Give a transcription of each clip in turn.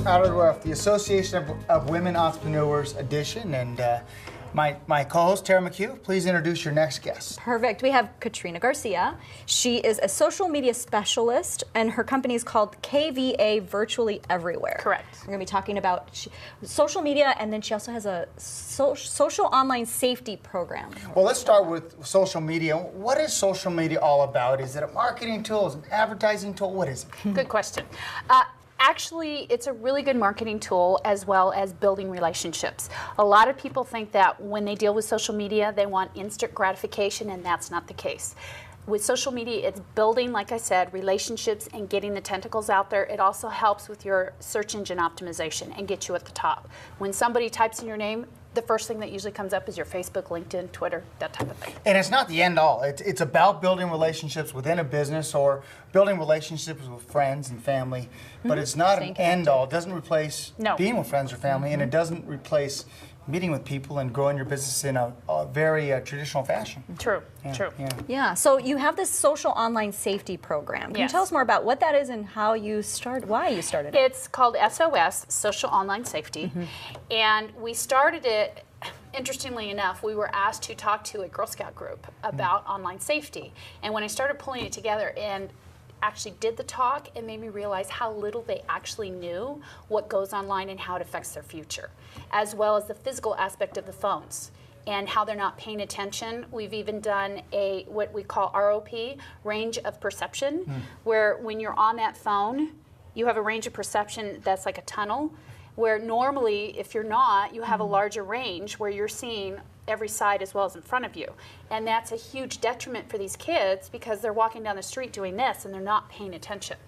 Out of the Rough, the Association of Women Entrepreneurs edition, and my co-host, Tara McHugh, please introduce your next guest. Perfect. We have Katrina Garcia. She is a social media specialist, and her company is called KV Virtually Everywhere. Correct. We're going to be talking about social media, and then she also has a social online safety program. Well, let's start with social media. What is social media all about? Is it a marketing tool? Is it an advertising tool? What is it? Good question. Actually, it's a really good marketing tool as well as building relationships. A lot of people think that when they deal with social media, they want instant gratification, and that's not the case. With social media, it's building, like I said, relationships and getting the tentacles out there. It also helps with your search engine optimization and get you at the top. When somebody types in your name, the first thing that usually comes up is your Facebook, LinkedIn, Twitter, that type of thing. And it's not the end all. It's about building relationships within a business or building relationships with friends and family, but it's not an end all. It doesn't replace being with friends or family, and it doesn't replace meeting with people and growing your business in a very traditional fashion. True, Yeah. Yeah, so you have this social online safety program. Can you tell us more about what that is and how you started, why you started it? It's called SOS, Social Online Safety, and we started it, interestingly enough, we were asked to talk to a Girl Scout group about online safety, and when I started pulling it together and actually did the talk, it made me realize how little they actually knew what goes online and how it affects their future, as well as the physical aspect of the phones and how they're not paying attention. We've even done what we call ROP, range of perception, where when you're on that phone, you have a range of perception that's like a tunnel, where normally if you're not, you have a larger range where you're seeing every side as well as in front of you. And that's a huge detriment for these kids because they're walking down the street doing this and they're not paying attention.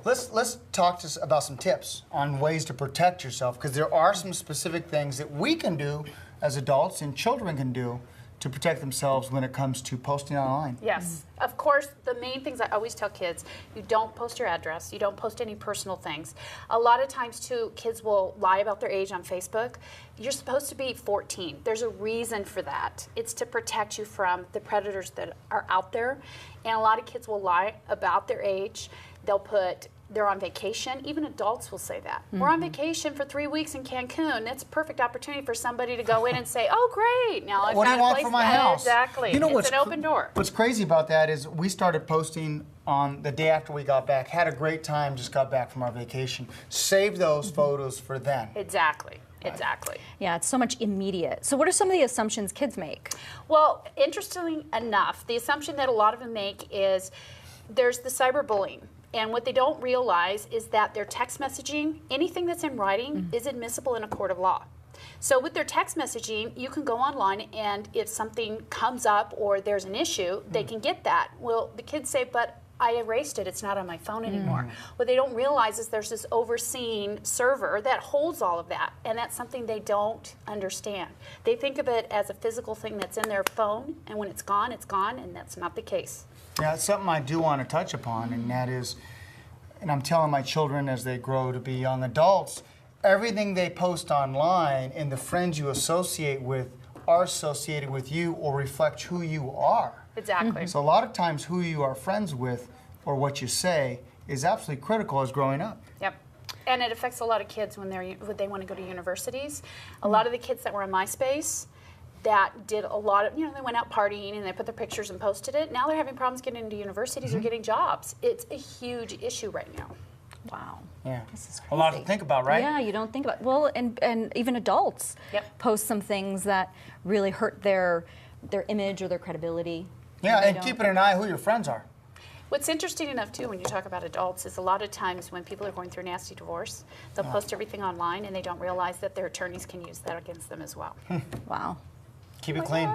Let's talk about some tips on ways to protect yourself, because there are some specific things that we can do as adults and children can do to protect themselves when it comes to posting online. Yes, of course, the main things I always tell kids, you don't post your address, you don't post any personal things. A lot of times too, kids will lie about their age on Facebook. You're supposed to be 14. There's a reason for that. It's to protect you from the predators that are out there. And a lot of kids will lie about their age. They'll put they're on vacation. Even adults will say that. We're on vacation for 3 weeks in Cancun. That's a perfect opportunity for somebody to go in and say, oh, great. Now I've what do got you a want place for my house? Exactly. You know, it's an open door. What's crazy about that is we started posting on the day after we got back, had a great time, just got back from our vacation. Save those photos for then. Exactly. Exactly. Yeah, it's so much immediate. So what are some of the assumptions kids make? Well, interestingly enough, the assumption that a lot of them make is there's the cyberbullying. And what they don't realize is that their text messaging, anything that's in writing, is admissible in a court of law. So with their text messaging, you can go online and if something comes up or there's an issue, they can get that. Well, the kids say, but I erased it, it's not on my phone anymore. What they don't realize is there's this overseeing server that holds all of that, and that's something they don't understand. They think of it as a physical thing that's in their phone, and when it's gone, and that's not the case. Yeah, it's something I do want to touch upon, and that is, and I'm telling my children as they grow to be young adults, everything they post online and the friends you associate with are associated with you or reflect who you are. Exactly. So a lot of times who you are friends with or what you say is absolutely critical as growing up. Yep. And it affects a lot of kids when they want to go to universities. A lot of the kids that were on MySpace that did a lot of, they went out partying and they put their pictures and posted it. Now they're having problems getting into universities or getting jobs. It's a huge issue right now. Wow. Yeah. This is crazy. A lot to think about, right? Yeah, you don't think about, well, and even adults post some things that really hurt their image or their credibility. Yeah, and keeping an eye on who your friends are. What's interesting enough, too, when you talk about adults is a lot of times when people are going through a nasty divorce, they'll post everything online and they don't realize that their attorneys can use that against them as well. Wow. Keep it clean.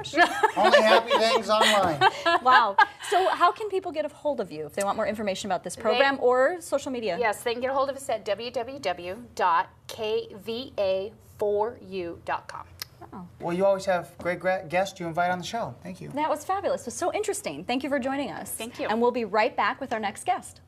Only happy things online. Wow. So how can people get a hold of you if they want more information about this program or social media? Yes, they can get a hold of us at www.kva4u.com. Oh. Well, you always have great guests you invite on the show. Thank you. That was fabulous. It was so interesting. Thank you for joining us. Thank you. And we'll be right back with our next guest.